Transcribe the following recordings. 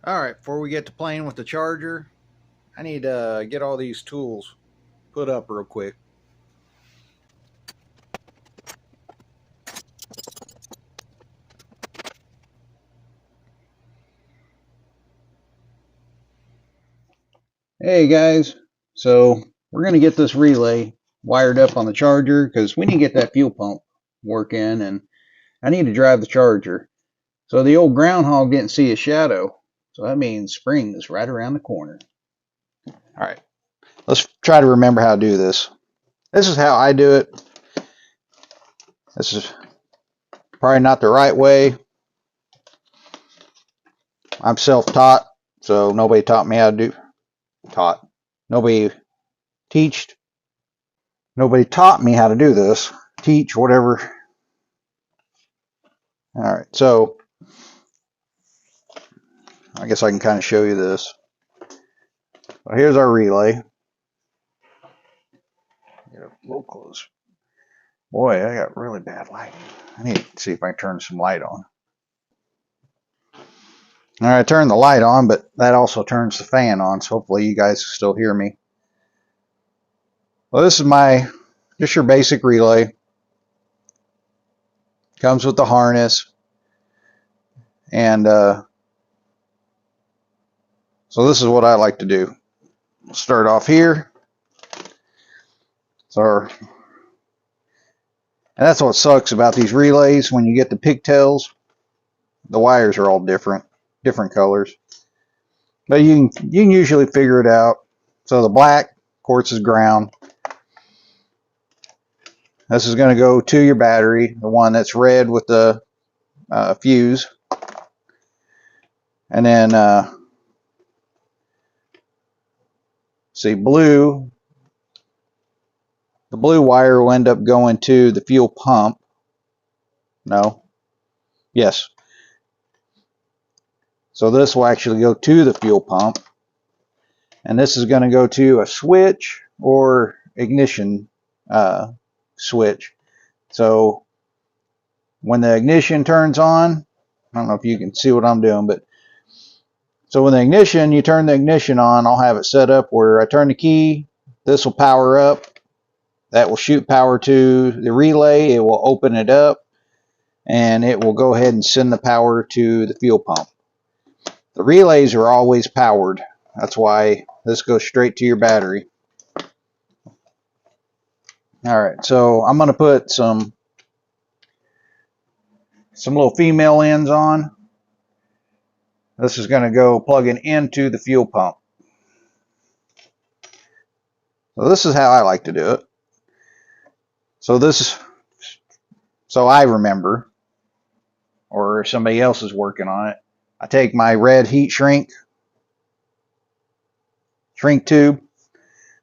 All right, before we get to playing with the charger, I need to get all these tools put up real quick. Hey guys, so we're going to get this relay wired up on the charger because we need to get that fuel pump working, and I need to drive the charger. So the old groundhog didn't see a shadow, so that means spring is right around the corner. All right, let's try to remember how to do this. This is how I do it. This is probably not the right way. I'm self-taught, so nobody taught me how to do. Taught. Nobody teached. Nobody taught me how to do this. Teach, whatever. All right, so I guess I can kind of show you this. So here's our relay. Get a little close. Boy, I got really bad light. I need to see if I can turn some light on. All right, I turned the light on, but that also turns the fan on, so hopefully you guys still hear me. Well, this is just your basic relay. Comes with the harness. And so this is what I like to do. We'll start off here. And that's what sucks about these relays. When you get the pigtails, the wires are all different colors. But you can usually figure it out. So the black, of course, is ground. This is going to go to your battery, the one that's red with the fuse. And then, see, blue. The blue wire will end up going to the fuel pump. No. Yes. So this will actually go to the fuel pump. And this is going to go to a switch or ignition switch. So when the ignition turns on, I don't know if you can see what I'm doing, but so when you turn the ignition on, I'll have it set up where I turn the key, this will power up, that will shoot power to the relay, it will open it up, and it will go ahead and send the power to the fuel pump. The relays are always powered. That's why this goes straight to your battery. Alright, so I'm going to put some little female ends on. This is going to go plugging into the fuel pump. So this is how I like to do it. So I remember, or somebody else is working on it. I take my red heat shrink tube,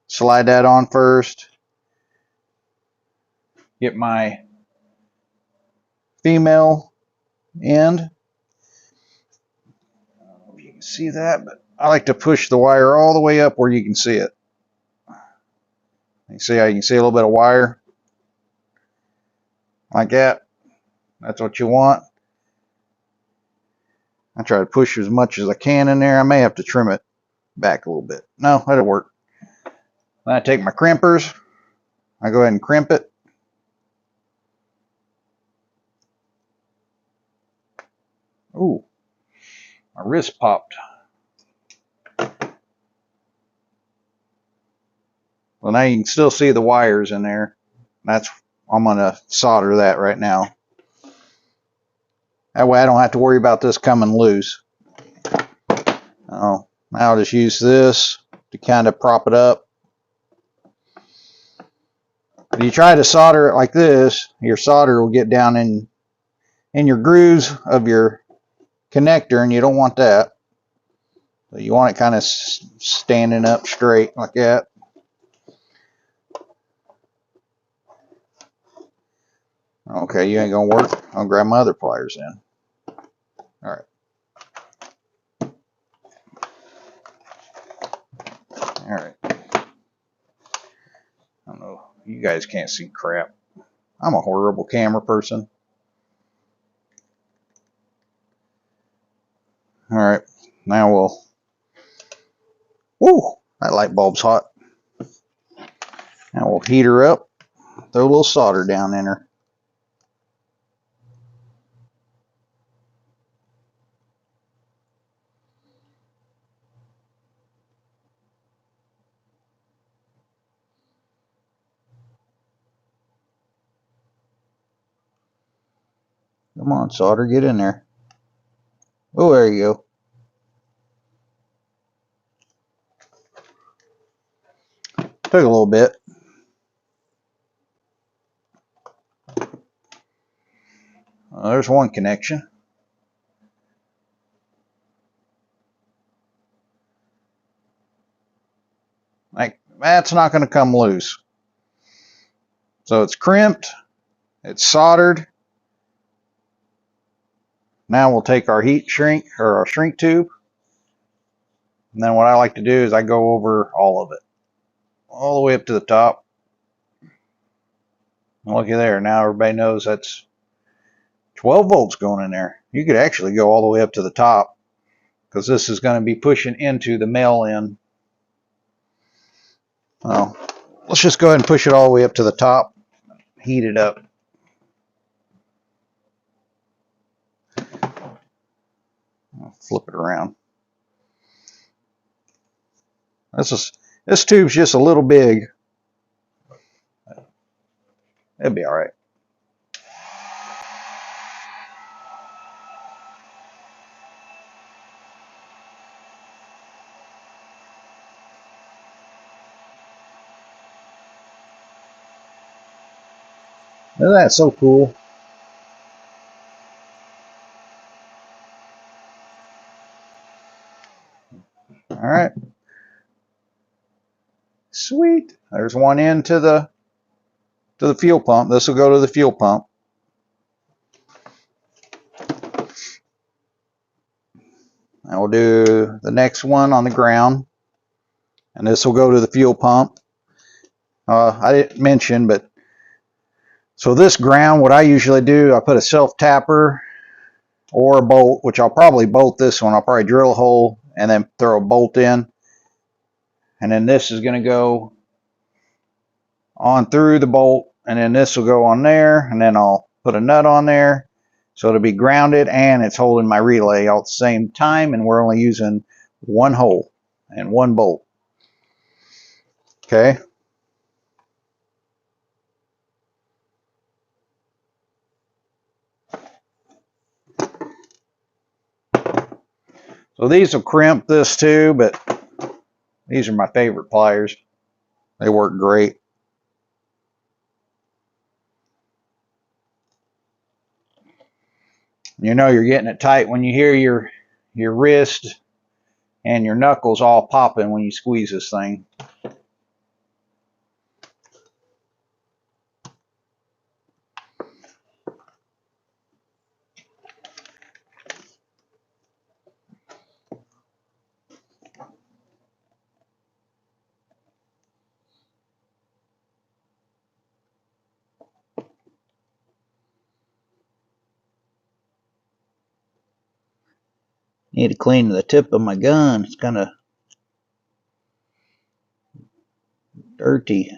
slide that on first, get my female end. I don't know if you can see that, but I like to push the wire all the way up where you can see it. You see how you can see a little bit of wire? Like that. That's what you want. I try to push as much as I can in there. I may have to trim it back a little bit. No, that'll work. Then I take my crimpers. I go ahead and crimp it. Ooh, my wrist popped. Well, now you can still see the wires in there. I'm going to solder that right now. That way I don't have to worry about this coming loose. Now I'll just use this to kind of prop it up. If you try to solder it like this, your solder will get down in your grooves of your connector, and you don't want that. So you want it kind of standing up straight like that. Okay, you ain't gonna work. I'll grab my other pliers then. All right. All right. I don't know. You guys can't see crap. I'm a horrible camera person. All right. Now we'll, woo, that light bulb's hot. Now we'll heat her up, throw a little solder down in her. Come on, solder, get in there. Oh, there you go. Took a little bit. There's one connection. Like, that's not going to come loose. So it's crimped. It's soldered. Now we'll take our heat shrink, or our shrink tube. And then what I like to do is I go over all of it, all the way up to the top. And looky there. Now everybody knows that's 12 volts going in there. You could actually go all the way up to the top, because this is going to be pushing into the male end. Well, let's just go ahead and push it all the way up to the top, heat it up. I'll flip it around. This tube's just a little big. It'll be all right. Isn't that so cool? All right. Sweet. There's one end to the fuel pump. This will go to the fuel pump. And we'll do the next one on the ground. And this will go to the fuel pump. I didn't mention, but so this ground, what I usually do, I put a self-tapper or a bolt, which I'll probably bolt this one. I'll probably drill a hole and then throw a bolt in. And then this is going to go on through the bolt, and then this will go on there, and then I'll put a nut on there. So it'll be grounded and it's holding my relay all at the same time, and we're only using one hole and one bolt. Okay. So these will crimp this too, but these are my favorite pliers. They work great. You know you're getting it tight when you hear your wrist and your knuckles all popping when you squeeze this thing. Need to clean the tip of my gun. It's kind of dirty.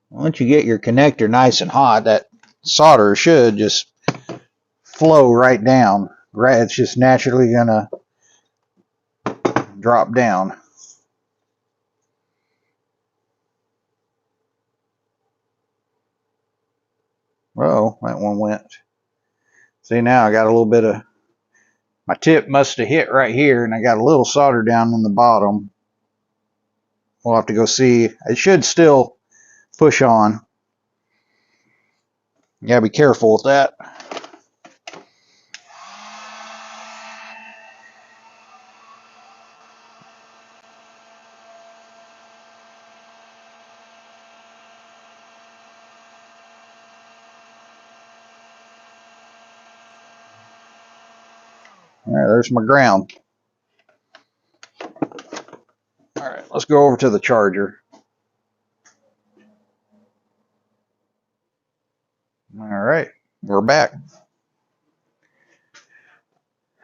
Once you get your connector nice and hot, that solder should just flow right down. It's just naturally gonna drop down. Oh, that one went. See, now I got a little bit of, my tip must have hit right here, and I got a little solder down in the bottom. We'll have to go see. It should still push on. You gotta be careful with that. All right, there's my ground. All right, let's go over to the charger. All right, we're back.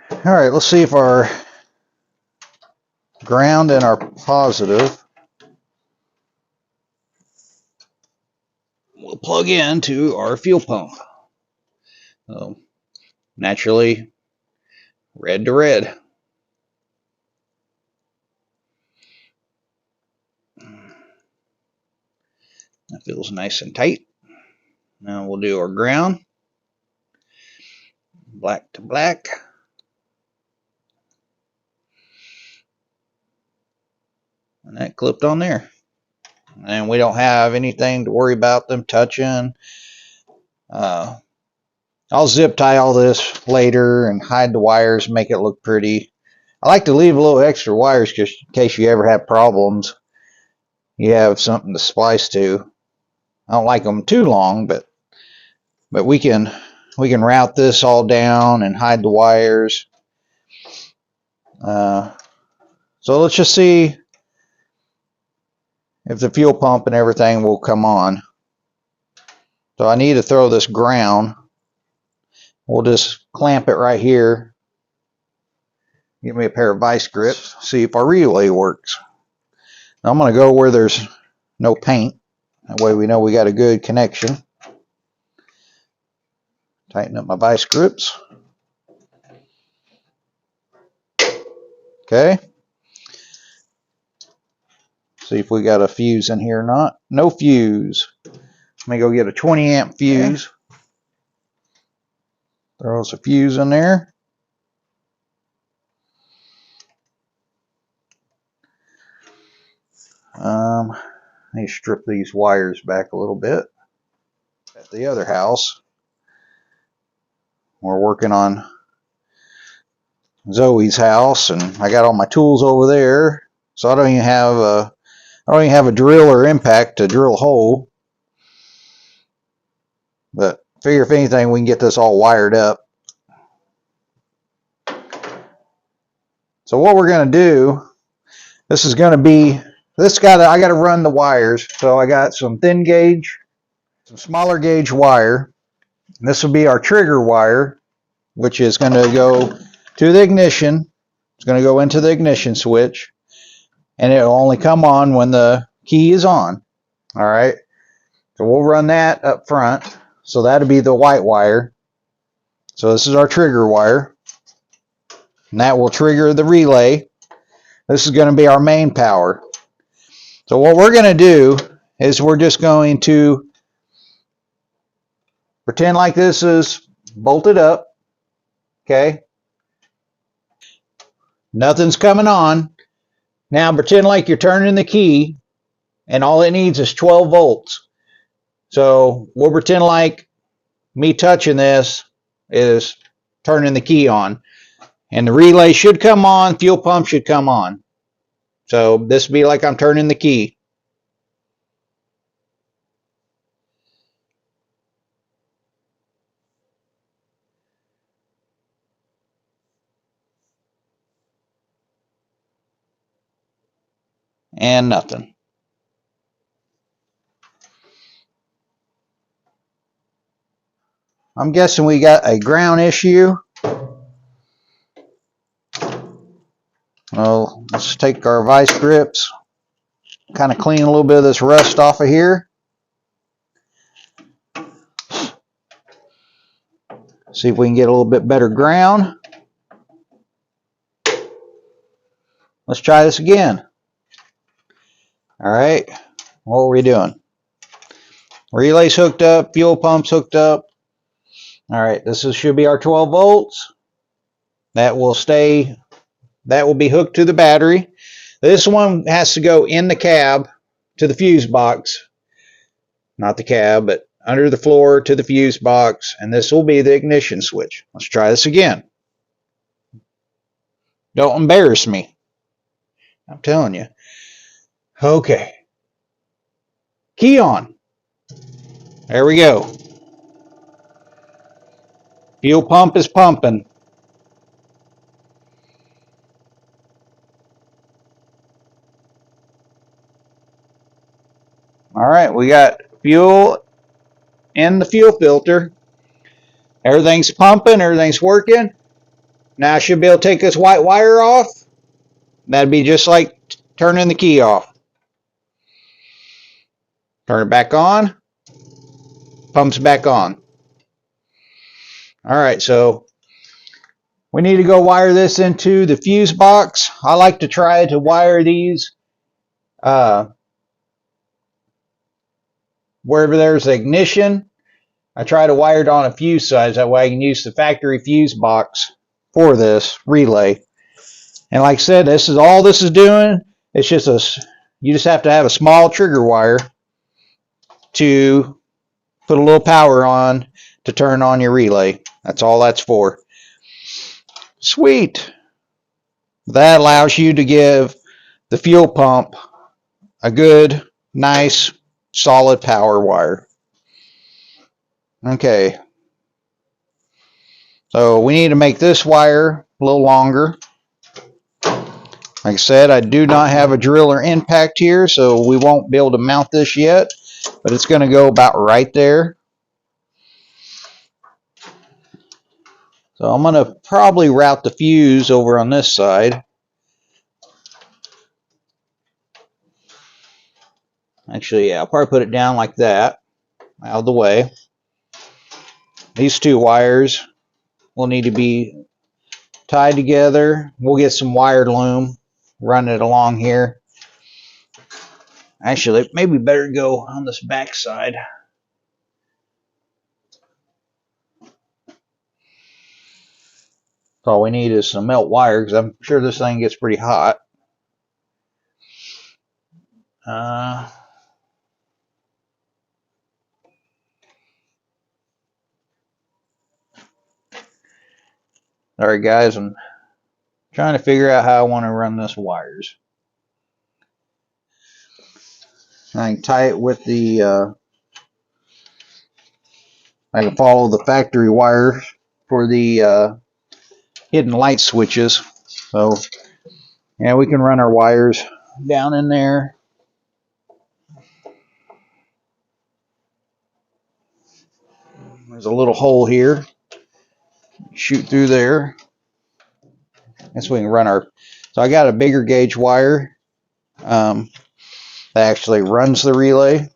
All right, let's see if our ground and our positive will plug into our fuel pump. So naturally, red to red. That feels nice and tight. Now we'll do our ground. Black to black. And that clipped on there. And we don't have anything to worry about them touching. I'll zip tie all this later and hide the wires, make it look pretty. I like to leave a little extra wires just in case you ever have problems. You have something to splice to. I don't like them too long, but we can route this all down and hide the wires. So let's just see if the fuel pump and everything will come on. So I need to throw this ground. We'll just clamp it right here. Give me a pair of vice grips. See if our relay works. Now I'm going to go where there's no paint. That way we know we got a good connection. Tighten up my vice grips. Okay. See if we got a fuse in here or not. No fuse. Let me go get a 20 amp fuse. Okay. Throw us a fuse in there. I need to strip these wires back a little bit. At the other house, we're working on Zoe's house, and I got all my tools over there, so I don't even have a drill or impact to drill a hole. But figure if anything, we can get this all wired up. So what we're going to do, this is going to be, I got to run the wires. So I got some thin gauge, some smaller gauge wire. And this will be our trigger wire, which is going to go to the ignition. It's going to go into the ignition switch, and it'll only come on when the key is on. All right. So we'll run that up front. So that'll be the white wire. So this is our trigger wire, and that will trigger the relay. This is going to be our main power. So what we're going to do is we're just going to pretend like this is bolted up. Okay. Nothing's coming on. Now pretend like you're turning the key, and all it needs is 12 volts. So we'll pretend like me touching this is turning the key on, and the relay should come on, fuel pump should come on. So this would be like I'm turning the key. And nothing. I'm guessing we got a ground issue. Well, let's take our vice grips, kind of clean a little bit of this rust off of here. See if we can get a little bit better ground. Let's try this again. All right, what are we doing? Relay's hooked up, fuel pump's hooked up. All right, should be our 12 volts. That will be hooked to the battery. This one has to go in the cab to the fuse box. Not the cab, but under the floor to the fuse box, and this will be the ignition switch. Let's try this again. Don't embarrass me. I'm telling you. Okay. Key on. There we go. Fuel pump is pumping. All right, we got fuel and the fuel filter. Everything's pumping, everything's working. Now I should be able to take this white wire off. That'd be just like turning the key off. Turn it back on. Pumps back on. Alright, so we need to go wire this into the fuse box. I like to try to wire these wherever there's ignition. I try to wire it on a fuse size. That way I can use the factory fuse box for this relay. And like I said, this is all this is doing. It's just you just have to have a small trigger wire to put a little power on to turn on your relay. That's all that's for. Sweet. That allows you to give the fuel pump a good, nice, solid power wire. Okay. So we need to make this wire a little longer. Like I said, I do not have a drill or impact here, so we won't be able to mount this yet, but it's going to go about right there. So I'm going to probably route the fuse over on this side. Actually, yeah, I'll probably put it down like that, out of the way. These two wires will need to be tied together. We'll get some wired loom, run it along here. Actually, maybe better go on this back side. All we need is some melt wire, because I'm sure this thing gets pretty hot. Alright guys, I'm trying to figure out how I want to run this wires. I can tie it with the I can follow the factory wire for the hidden light switches. So yeah, we can run our wires down in there. There's a little hole here. Shoot through there. Guess we can run our. So I got a bigger gauge wire that actually runs the relay.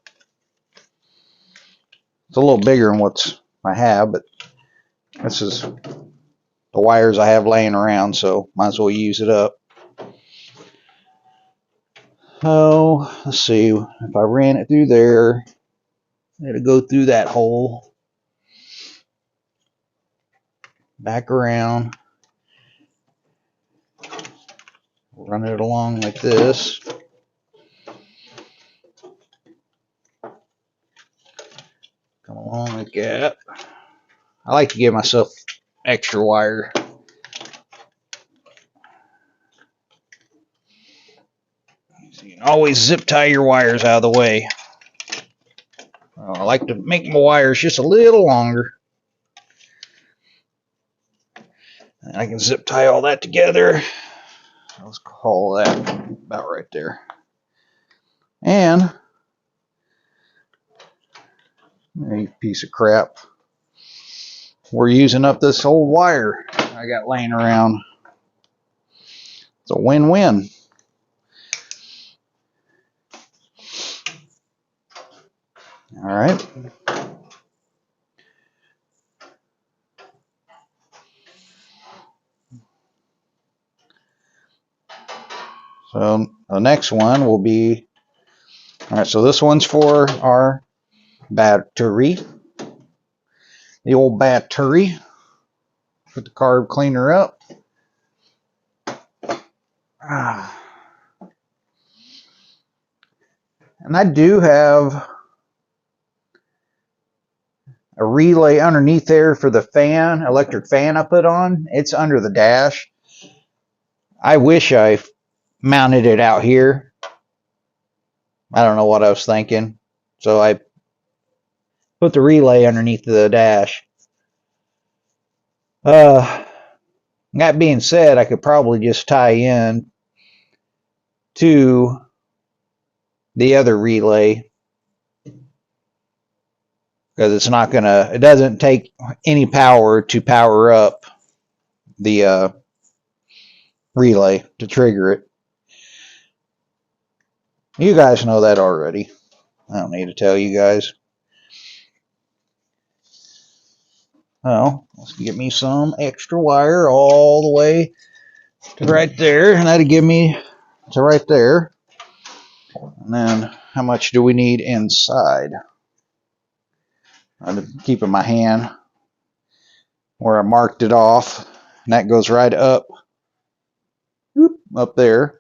It's a little bigger than what I have, but this is the wires I have laying around, so might as well use it up. So let's see, if I ran it through there, it'll go through that hole, back around, run it along like this. Come along like that. I like to give myself extra wire. So you can always zip tie your wires out of the way. I like to make my wires just a little longer. And I can zip tie all that together. Let's call that about right there. And a piece of crap, we're using up this old wire I got laying around. It's a win-win. All right. So the next one will be, all right, so this one's for our battery. The old battery. Put the carb cleaner up. And I do have a relay underneath there for the fan, electric fan I put on. It's under the dash. I wish I mounted it out here. I don't know what I was thinking. So I put the relay underneath the dash. That being said, I could probably just tie in to the other relay. because it's not gonna, it doesn't take any power to power up the relay to trigger it. You guys know that already. I don't need to tell you guys. Well, let's get me some extra wire all the way to right there, and that'll give me to right there. And then how much do we need inside? I'm keeping my hand where I marked it off, and that goes right up, up there.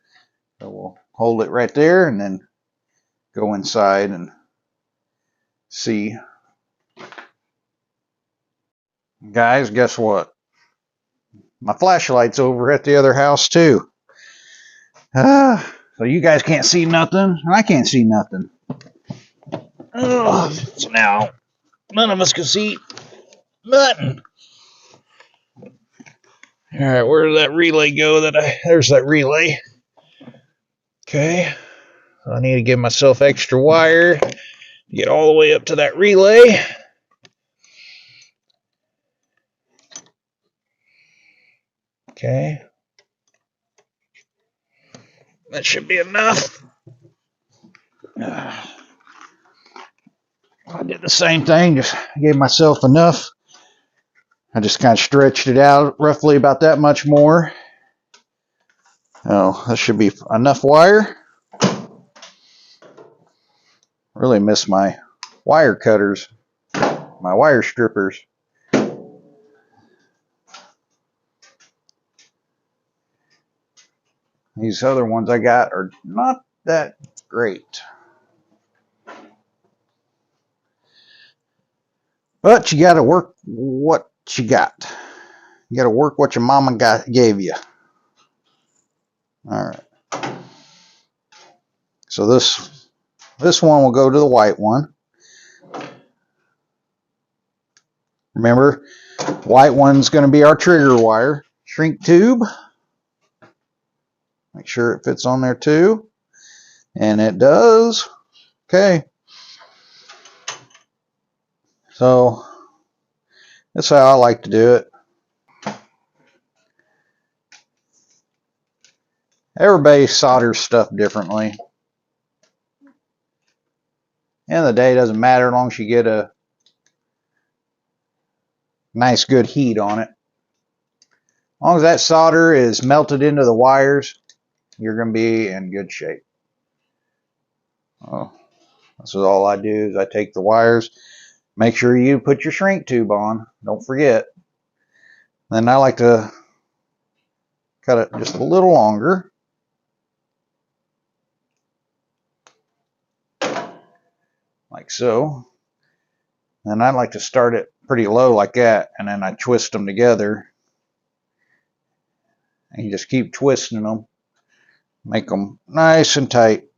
So we'll hold it right there and then go inside and see. Guys, guess what? My flashlight's over at the other house too. So you guys can't see nothing, and I can't see nothing. So now none of us can see nothing. All right, where did that relay go? There's that relay. Okay, so I need to give myself extra wire to get all the way up to that relay. Okay, that should be enough. I did the same thing, just gave myself enough. I just kind of stretched it out roughly about that much more. Oh, that should be enough wire. Really miss my wire cutters, my wire strippers. These other ones I got are not that great. But you got to work what you got. You got to work what your mama gave you. All right. So this one will go to the white one. Remember, white one's going to be our trigger wire. Shrink tube. Make sure it fits on there too. And it does. Okay. So that's how I like to do it. Everybody solders stuff differently. End of the day, it doesn't matter as long as you get a nice good heat on it. As long as that solder is melted into the wires, you're going to be in good shape. Oh, this is all I do is I take the wires, make sure you put your shrink tube on, don't forget. Then I like to cut it just a little longer. Like so. Then I like to start it pretty low like that, and then I twist them together. And you just keep twisting them. Make them nice and tight.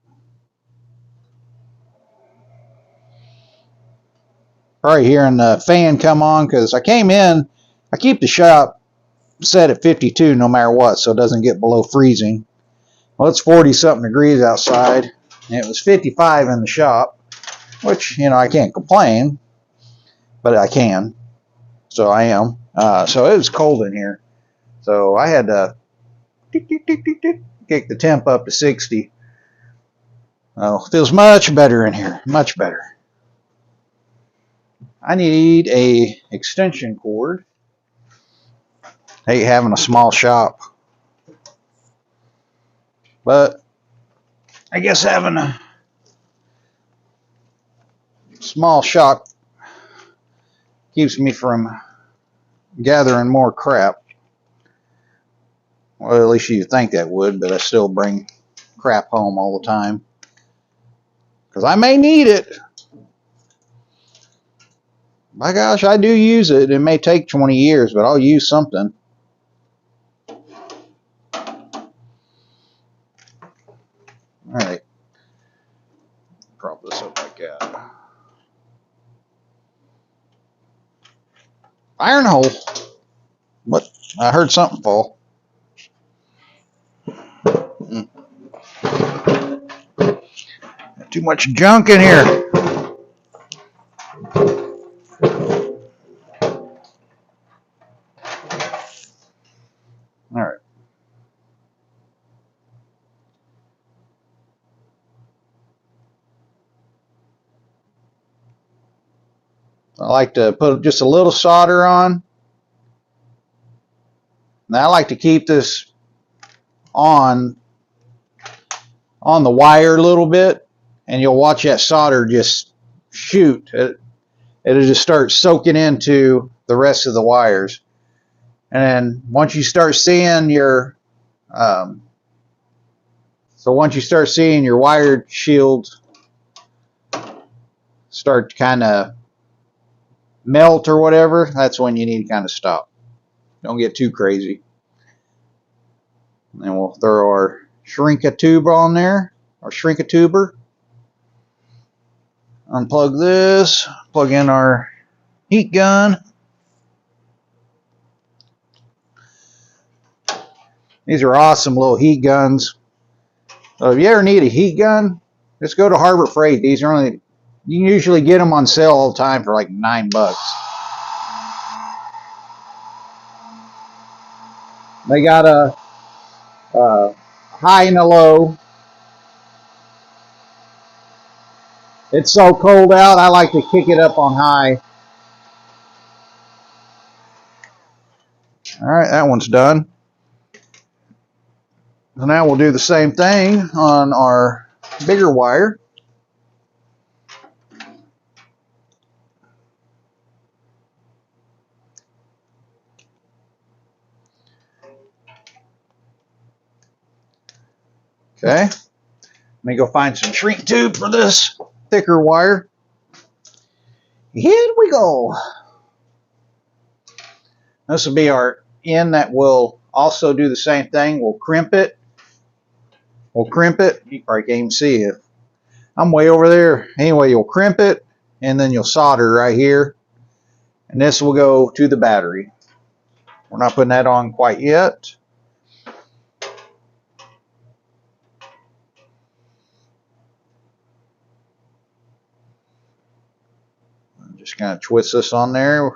Probably hearing the fan come on because I came in. I keep the shop set at 52 no matter what, so it doesn't get below freezing. Well, it's 40-something degrees outside, and it was 55 in the shop, which, you know, I can't complain, but I can. So I am. So it was cold in here. So I had to kick the temp up to 60. Oh, feels much better in here. Much better. I need a extension cord. I hate having a small shop. But I guess having a small shop keeps me from gathering more crap. Well, at least you'd think that would, but I still bring crap home all the time. Because I may need it. My gosh, I do use it. It may take 20 years, but I'll use something. Alright. Prop this up like that. Iron hole. What? I heard something fall. Too much junk in here. I like to put just a little solder on. Now I like to keep this on the wire a little bit, and you'll watch that solder just shoot. It'll just start soaking into the rest of the wires. And then once you start seeing your wire shield start to kind of melt or whatever, that's when you need to kind of stop. Don't get too crazy. And we'll throw our shrink-a-tuber on there, our shrink-a-tuber. Unplug this, plug in our heat gun. These are awesome little heat guns. So if you ever need a heat gun, just go to Harbor Freight. These are only, you can usually get them on sale all the time for like $9. They got a high and a low. It's so cold out, I like to kick it up on high. All right, that one's done. So now we'll do the same thing on our bigger wire. Okay, let me go find some shrink tube for this thicker wire. Here we go. This will be our end that will also do the same thing. We'll crimp it. You probably can't even see it. I'm way over there. Anyway, you'll crimp it, and then you'll solder right here. And this will go to the battery. We're not putting that on quite yet. Just kind of twist this on there.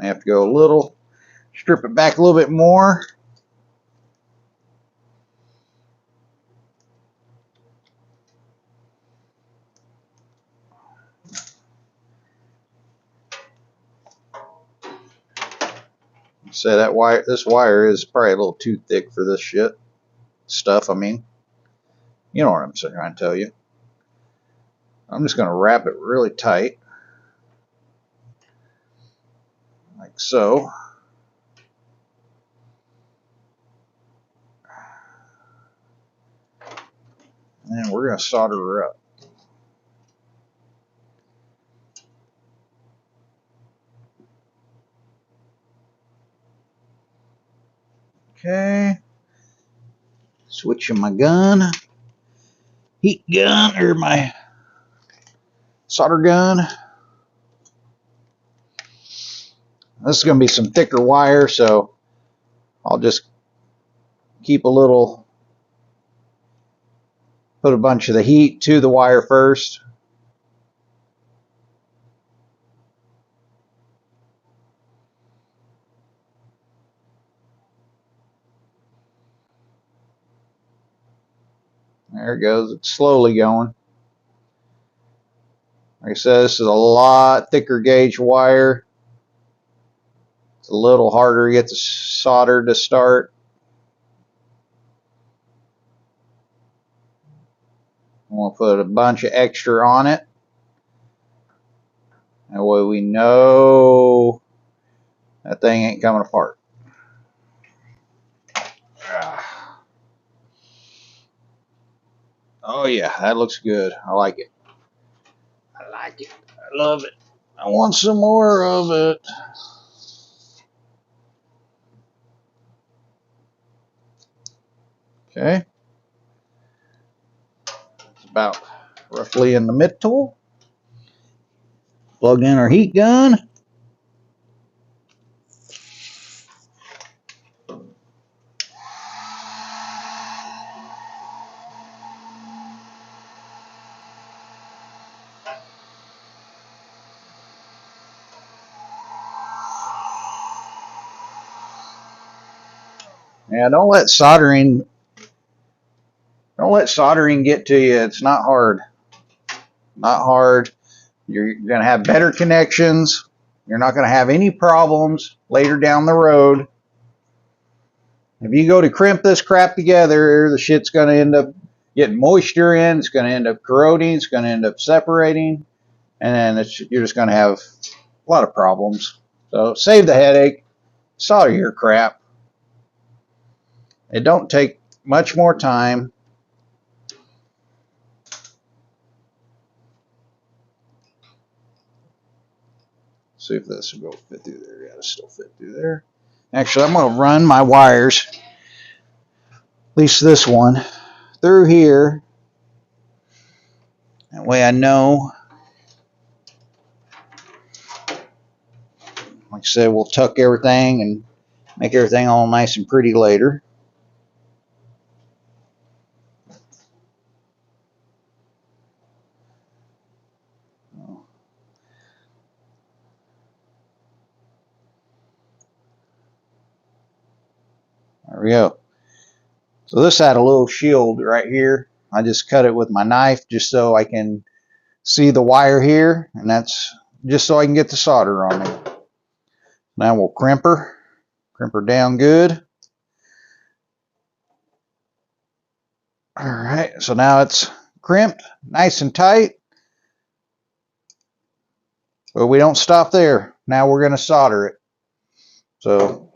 I have to go a little, strip it back a little bit more. So that wire, this wire is probably a little too thick for this stuff. I mean, you know what I'm trying to tell you. I'm just going to wrap it really tight, like so. And we're going to solder her up. Okay. Switching my gun. Heat gun, or my solder gun. This is going to be some thicker wire, so I'll just keep a little, put a bunch of the heat to the wire first. There it goes. It's slowly going. Like I said, this is a lot thicker gauge wire. It's a little harder to get the solder to start. We'll put a bunch of extra on it. That way we know that thing ain't coming apart. Oh yeah, that looks good. I like it. I like it. I love it. I want some more of it. Okay. It's about roughly in the middle. Plug in our heat gun. Yeah, don't let soldering get to you. It's not hard. not hard. You're going to have better connections. You're not going to have any problems later down the road. If you go to crimp this crap together, the shit's going to end up getting moisture in. It's going to end up corroding. It's going to end up separating. And then you're just going to have a lot of problems. So save the headache. Solder your crap. It don't take much more time. See if this will go fit through there. Yeah, it'll still fit through there. Actually, I'm going to run my wires, at least this one, through here. That way I know. Like I said, we'll tuck everything and make everything all nice and pretty later. There we go. So this had a little shield right here. I just cut it with my knife just so I can see the wire here, and that's just so I can get the solder on it. Now we'll crimp her down good. All right, so now it's crimped nice and tight. But we don't stop there. Now we're going to solder it. So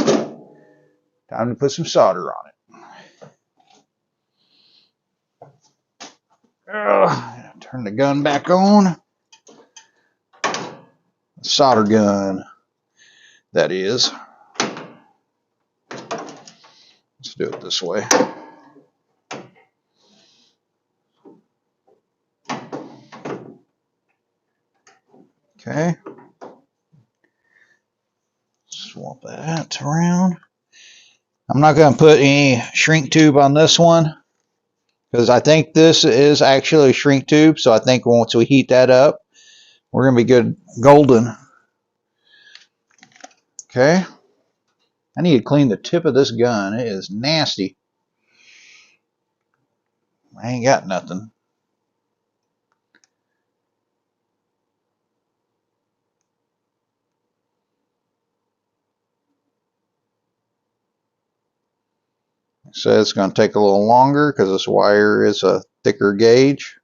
time to put some solder on it. Turn the gun back on. Solder gun, that is. Let's do it this way. Okay. Swap that around. I'm not going to put any shrink tube on this one because I think this is actually a shrink tube. So I think once we heat that up, we're going to be good golden. Okay. I need to clean the tip of this gun. It is nasty. I ain't got nothing. So it's going to take a little longer because this wire is a thicker gauge.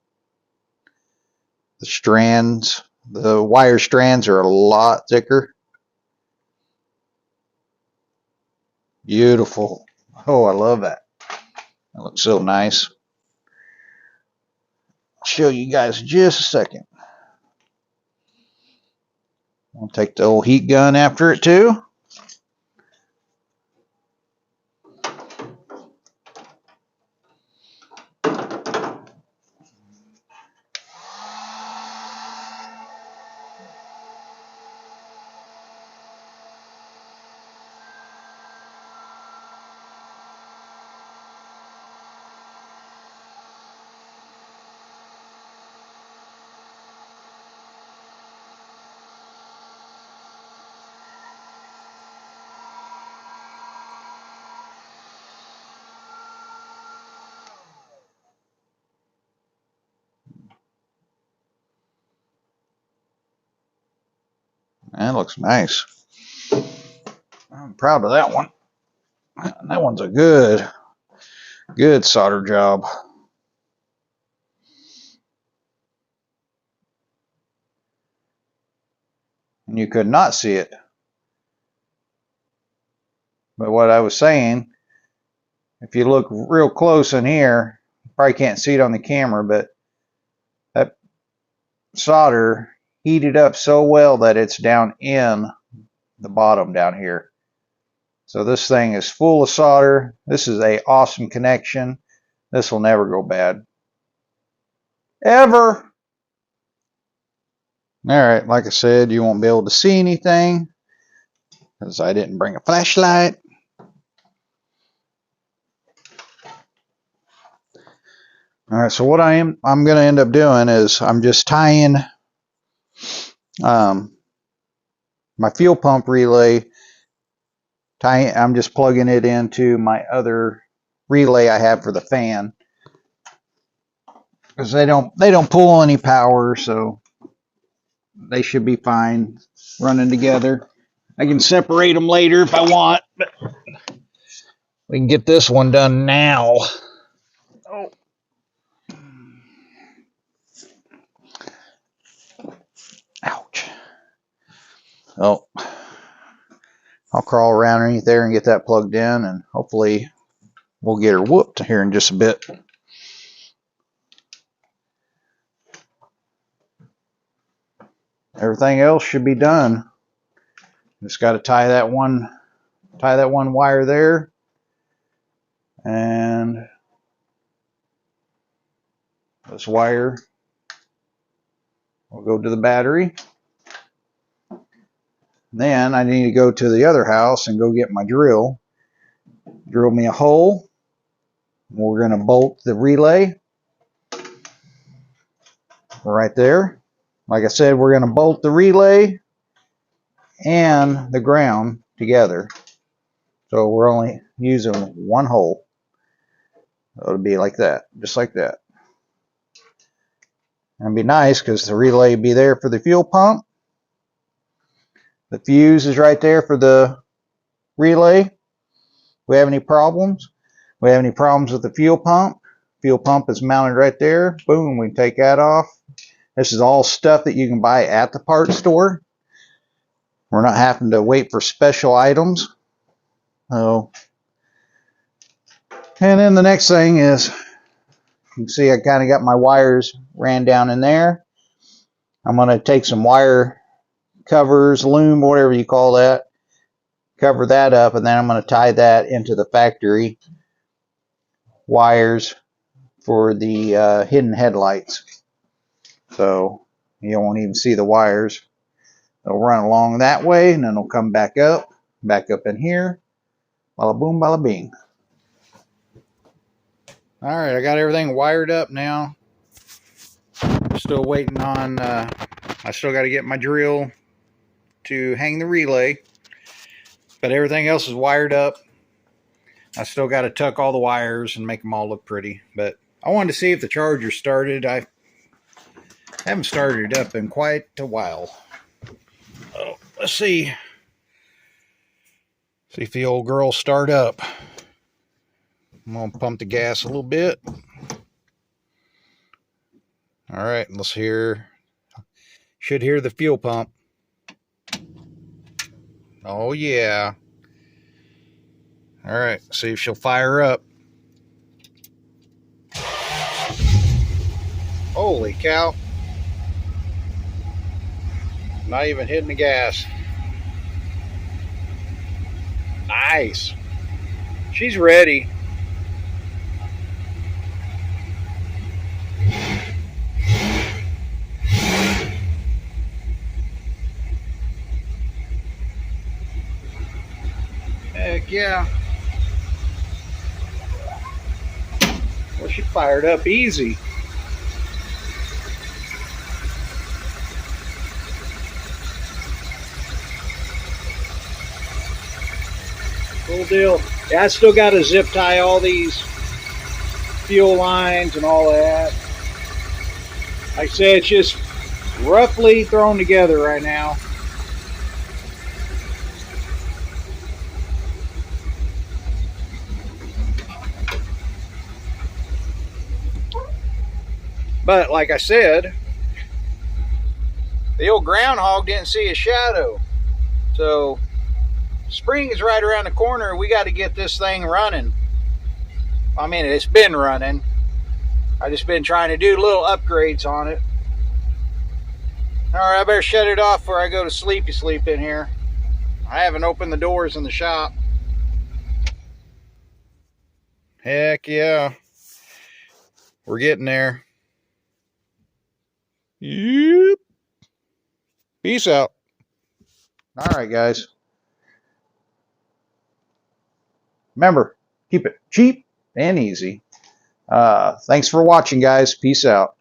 The wire strands are a lot thicker. Beautiful. Oh, I love that. That looks so nice. I'll show you guys in just a second. I'll take the old heat gun after it too. That looks nice. I'm proud of that one. That one's a good solder job. And you could not see it. But what I was saying, if you look real close in here, you probably can't see it on the camera, but that solder heated up so well that it's down in the bottom down here. So this thing is full of solder. This is an awesome connection. This will never go bad. Ever. Alright, like I said, you won't be able to see anything because I didn't bring a flashlight. Alright, so what I'm going to end up doing is I'm just tying my fuel pump relay. I'm just plugging it into my other relay I have for the fan. because they don't pull any power, so they should be fine running together. I can separate them later if I want, but we can get this one done now. Oh. Ouch. Oh, I'll crawl around underneath there and get that plugged in, and hopefully we'll get her whooped here in just a bit. Everything else should be done. Just got to tie that one wire there, and this wire will go to the battery. Then I need to go to the other house and go get my drill. Drill me a hole. We're going to bolt the relay right there. Like I said, we're going to bolt the relay and the ground together. So we're only using one hole. It'll be like that, just like that. And it'd be nice because the relay would be there for the fuel pump. The fuse is right there for the relay. If we have any problems, with the fuel pump. Fuel pump is mounted right there. Boom, we can take that off. This is all stuff that you can buy at the parts store. We're not having to wait for special items. So, and then the next thing is, you can see I kind of got my wires ran down in there. I'm going to take some wire covers, loom, whatever you call that, cover that up, and then I'm going to tie that into the factory wires for the hidden headlights. So you won't even see the wires. They'll run along that way, and then they'll come back up in here. Bada boom, bada bing. All right, I got everything wired up now. Still waiting on, I still got to get my drill to hang the relay, but everything else is wired up. I still got to tuck all the wires and make them all look pretty, but I wanted to see if the charger started. I haven't started it up in quite a while. Oh, let's see. See if the old girl start up. I'm going to pump the gas a little bit. All right, let's hear. Should hear the fuel pump. Oh, yeah. All right, see if she'll fire up. Holy cow. Not even hitting the gas. Nice. She's ready. Heck yeah. Well, she fired up easy. Cool deal. Yeah, I still got to zip tie all these fuel lines and all that. Like I said, it's just roughly thrown together right now. But like I said, the old groundhog didn't see a shadow. So spring is right around the corner. We got to get this thing running. I mean, it's been running. I just been trying to do little upgrades on it. All right, I better shut it off before I go to sleepy sleep in here. I haven't opened the doors in the shop. Heck yeah. We're getting there. Yep. Peace out. All right, guys. Remember, keep it cheap and easy. Thanks for watching, guys. Peace out.